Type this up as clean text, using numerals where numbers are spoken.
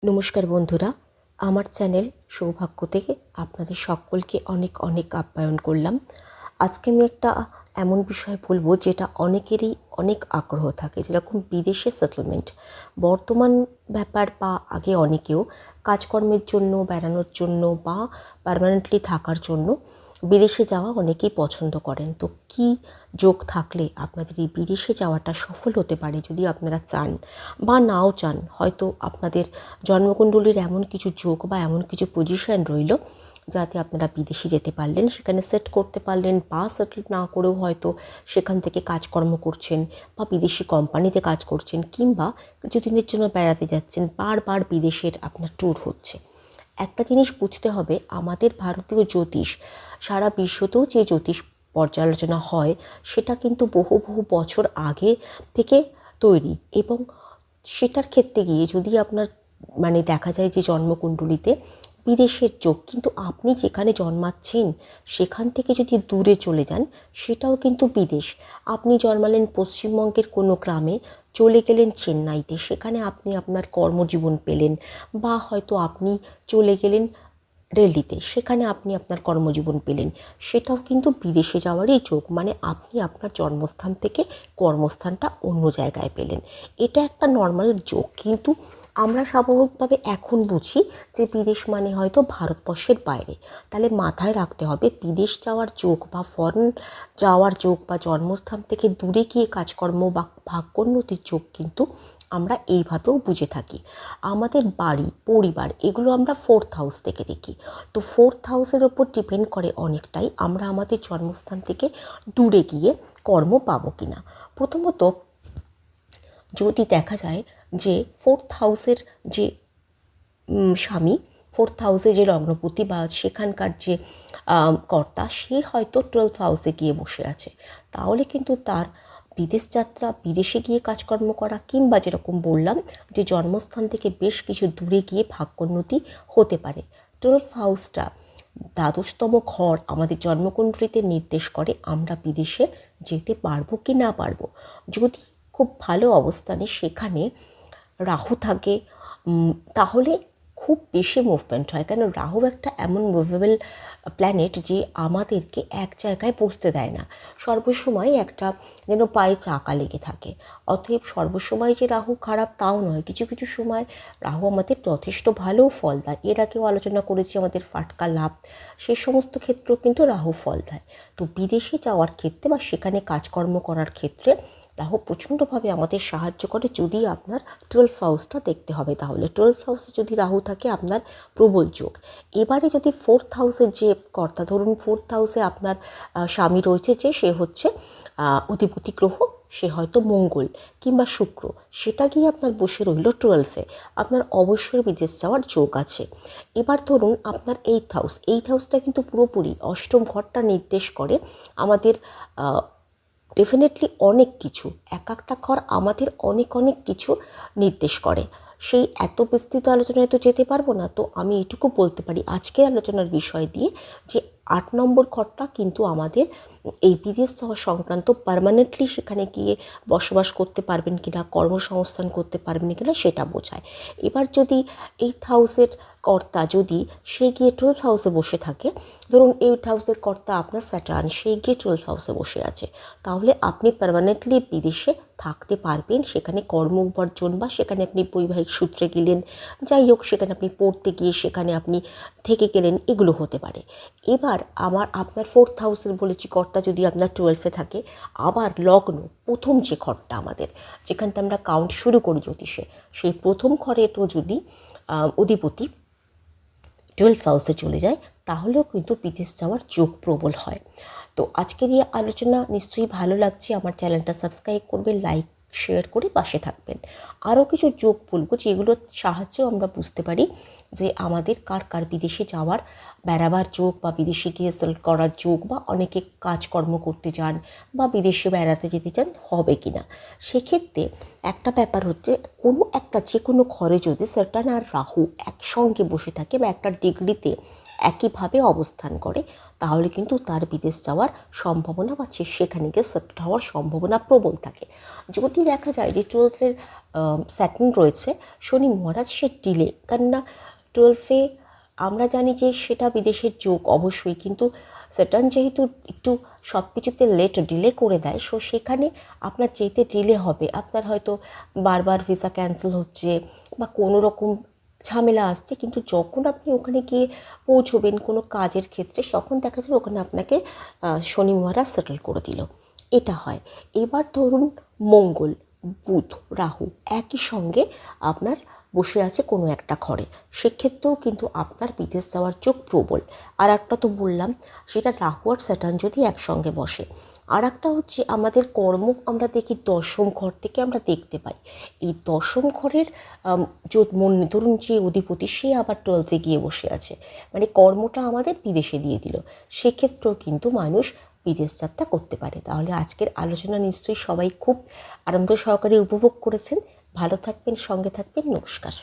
নমস্কার বন্ধুরা, আমার চ্যানেল সৌভাগ্য থেকে আপনাদের সকলকে অনেক অনেক আপ্যায়ন করলাম। আজকে আমি একটা এমন বিষয় বলবো যেটা অনেকেরই অনেক আগ্রহ থাকে, যেরকম বিদেশে সেটেলমেন্ট। বর্তমান ব্যাপার বা আগে অনেকেও কাজকর্মের জন্য, বেড়ানোর জন্য বা পার্মানেন্টলি থাকার জন্য বিদেশে যাওয়া অনেকেই পছন্দ করেন। তো কী যোগ থাকলে আপনাদের এই বিদেশে যাওয়াটা সফল হতে পারে, যদি আপনারা চান বা নাও চান, হয়তো আপনাদের জন্মকুণ্ডলীর এমন কিছু যোগ বা এমন কিছু পজিশন রইল যাতে আপনারা বিদেশে যেতে পারলেন, সেখানে সেট করতে পারলেন, বা সেটেল না করেও হয়তো সেখান থেকে কাজকর্ম করছেন বা বিদেশি কোম্পানিতে কাজ করছেন, কিংবা কিছুদিনের জন্য বেড়াতে যাচ্ছেন, বারবার বিদেশের আপনার ট্যুর হচ্ছে। একটা জিনিস বুঝতে হবে, আমাদের ভারতীয় জ্যোতিষ, সারা বিশ্বতেও যে জ্যোতিষ পর্যালোচনা হয় সেটা কিন্তু বহু বহু বছর আগে থেকে তৈরি, এবং সেটার ক্ষেত্রে গিয়ে যদি আপনার দেখা যায় যে জন্মকুণ্ডলিতে বিদেশের যোগ, কিন্তু আপনি যেখানে জন্মাচ্ছেন সেখান থেকে যদি দূরে চলে যান সেটাও কিন্তু বিদেশ। আপনি জন্মালেন পশ্চিমবঙ্গের কোনো গ্রামে, চলে গেলেন চেন্নাইতে, সেখানে আপনি আপনার কর্মজীবন পেলেন, বা হয়তো আপনি চলে গেলেন দিল্লিতে, সেখানে আপনি আপনার কর্মজীবন পেলেন, সেটাও কিন্তু বিদেশে যাওয়ারই যোগ। আপনি আপনার জন্মস্থান থেকে কর্মস্থানটা অন্য জায়গায় পেলেন, এটা একটা নর্মাল যোগ। কিন্তু আমরা স্বাভাবিকভাবে এখন বুঝি যে বিদেশ মানে হয়তো ভারতবর্ষের বাইরে। তাহলে মাথায় রাখতে হবে, বিদেশ যাওয়ার যোগ বা ফরেন যাওয়ার যোগ বা জন্মস্থান থেকে দূরে গিয়ে কাজকর্ম বা ভাগ্যোন্নতির যোগ কিন্তু আমরা এইভাবেও বুঝে থাকি। আমাদের বাড়ি, পরিবার, এগুলো আমরা 4th হাউস থেকে দেখি। তো 4th হাউসের ওপর ডিপেন্ড করে অনেকটাই আমরা আমাদের জন্মস্থান থেকে দূরে গিয়ে কর্ম পাবো কিনা। প্রথমত, যদি দেখা যায় যে 4th হাউসের যে স্বামী, 4th হাউসে যে লগ্নপতি বা সেখানকার যে কর্তা, সে হয়তো 12th হাউসে গিয়ে বসে আছে, তাহলে কিন্তু তার বিদেশ যাত্রা, বিদেশে গিয়ে কাজকর্ম করা, কিংবা যেরকম বললাম যে জন্মস্থান থেকে বেশ কিছু দূরে গিয়ে ভাগ্যোন্নতি হতে পারে। 12th হাউসটা দ্বাদশতম ঘর আমাদের জন্মকুণ্ডলিতে নির্দেশ করে আমরা বিদেশে যেতে পারবো কি না পারবো। যদি খুব ভালো অবস্থানে সেখানে রাহু থাকে, তাহলে খুব বেশি মুভমেন্ট হয়। কেন, রাহু একটা এমন মুভেবল প্ল্যানেট যে আমাদেরকে এক জায়গায় বসতে দেয় না, সর্বসময় একটা যেন পায়ে চাকা লেগে থাকে। অতএব সর্বসময় যে রাহু খারাপ তাও নয়, কিছু কিছু সময় রাহু আমাদের যথেষ্ট ভালো ফল দেয়। এর আগেও আলোচনা করেছি আমাদের ফাটকা লাভ, সে সমস্ত ক্ষেত্রেও কিন্তু রাহু ফল দেয়। তো বিদেশে যাওয়ার ক্ষেত্রে বা সেখানে কাজকর্ম করার ক্ষেত্রে রাহু প্রচণ্ডভাবে আমাদের সাহায্য করে। যদি আপনার 12th হাউসটা দেখতে হবে, তাহলে 12th হাউসে যদি রাহু থাকে আপনার প্রবল যোগ। এবারে যদি 4th হাউসের যে কর্তা, ধরুন 4th হাউসে আপনার স্বামী রয়েছে, যে সে হচ্ছে অধিপতি গ্রহ, সে হয়তো মঙ্গল কিংবা শুক্র, সেটা গিয়ে আপনার বসে রইল 12-এ, আপনার অবশ্যই বিদেশ যাওয়ার যোগ আছে। এবার ধরুন আপনার 8th হাউস, 8th হাউসটা কিন্তু পুরোপুরি অষ্টম ঘরটা নির্দেশ করে আমাদের ডেফিনেটলি অনেক কিছু। এক একটা ঘর আমাদের অনেক অনেক কিছু নির্দেশ করে। সেই এত বিস্তৃত আলোচনায় তো যেতে পারবো না, তো আমি এটুকু বলতে পারি আজকের আলোচনার বিষয় দিয়ে, যে 8 নম্বর ঘরটা কিন্তু আমাদের এই বিদেশ যাওয়া সংক্রান্ত, পার্মানেন্টলি সেখানে গিয়ে বসবাস করতে পারবেন কিনা, কর্মসংস্থান করতে পারবেন কিনা সেটা বোঝায়। এবার যদি 8th হাউসের কর্তা যদি সে গিয়ে 12th হাউসে বসে থাকে, ধরুন 8th হাউসের কর্তা আপনার স্যাটার্ন, সে গিয়ে 12th হাউসে বসে আছে, তাহলে আপনি পার্মানেন্টলি বিদেশে থাকতে পারবেন। সেখানে কর্ম উপার্জন বা সেখানে আপনি বৈবাহিক সূত্রে গেলেন, যাই হোক, সেখানে আপনি পড়তে গিয়ে সেখানে আপনি থেকে গেলেন, এগুলো হতে পারে। এবার আপনার 4th হাউসের বলেছি কর্তা যদি আপনার 12-এ থাকে, আবার লগ্ন প্রথম যে ঘরটা আমাদের, যেখান থেকে আমরা কাউন্ট শুরু করি জ্যোতিষে, সেই প্রথম ঘরেরও যদি অধিপতি 12th হাউসে চলে যায়, তাহলেও কিন্তু বিদেশ যাওয়ার যোগ প্রবল হয়। তো আজকের এই আলোচনা নিশ্চয়ই ভালো লাগছে। আমার চ্যানেলটা সাবস্ক্রাইব করবেন, লাইক শেয়ার করে পাশে থাকবেন। আরও কিছু যোগ বলবো যেগুলোর সাহায্যেও আমরা বুঝতে পারি যে আমাদের কার কার বিদেশে যাওয়ার, বেড়াবার যোগ বা বিদেশে গিয়ে সেটেল করার যোগ, বা অনেকে কাজকর্ম করতে যান বা বিদেশে বেড়াতে যেতে চান, হবে কি না। সেক্ষেত্রে একটা ব্যাপার হচ্ছে, কোনো একটা যে কোনো ঘরে যদি স্যাটার্ন আর রাহু একসঙ্গে বসে থাকে বা একটা ডিগ্রিতে একইভাবে অবস্থান করে, তাহলে কিন্তু তার বিদেশ যাওয়ার সম্ভাবনা বা সেখানে গিয়ে সেটেল হওয়ার সম্ভাবনা প্রবল থাকে। যদি দেখা যায় যে 12th স্যাটার্ন রয়েছে, শনি মহারাজ সে ডিলে, কেননা 12-এ আমরা জানি যে সেটা বিদেশের যোগ অবশ্যই, কিন্তু স্যাটার্ন যেহেতু একটু সব কিছুতে ডিলে করে দেয়, সো সেখানে আপনার যেতে ডিলে হবে, আপনার হয়তো বারবার ভিসা ক্যান্সেল হচ্ছে বা কোনো রকম ঝামেলা আসছে, কিন্তু যখন আপনি ওখানে গিয়ে পৌঁছবেন কোনো কাজের ক্ষেত্রে, তখন দেখা যাবে ওখানে আপনাকে শনি মহারাজ সেটেল করে দিল। এটা হয়। এবার ধরুন মঙ্গল, বুধ, রাহু একই সঙ্গে আপনার বসে আছে কোনো একটা ঘরে, সেক্ষেত্রেও কিন্তু আপনার বিদেশ যাওয়ার যোগ প্রবল। আর একটা তো বললাম, সেটা রাহু আর স্যাটার্ন যদি একসঙ্গে বসে। আর একটা হচ্ছে আমাদের কর্ম, আমরা দেখি দশম ঘর থেকে আমরা দেখতে পাই। এই দশম ঘরের ধরুন যে অধিপতি, সে আবার 12-এ গিয়ে বসে আছে, মানে কর্মটা আমাদের বিদেশে দিয়ে দিল, সেক্ষেত্রেও কিন্তু মানুষ বিদেশ যাত্রা করতে পারে। তাহলে আজকের আলোচনা নিশ্চয়ই সবাই খুব আনন্দ সহকারে উপভোগ করেছেন। ভালো থাকবেন, সঙ্গে থাকবেন, নমস্কার।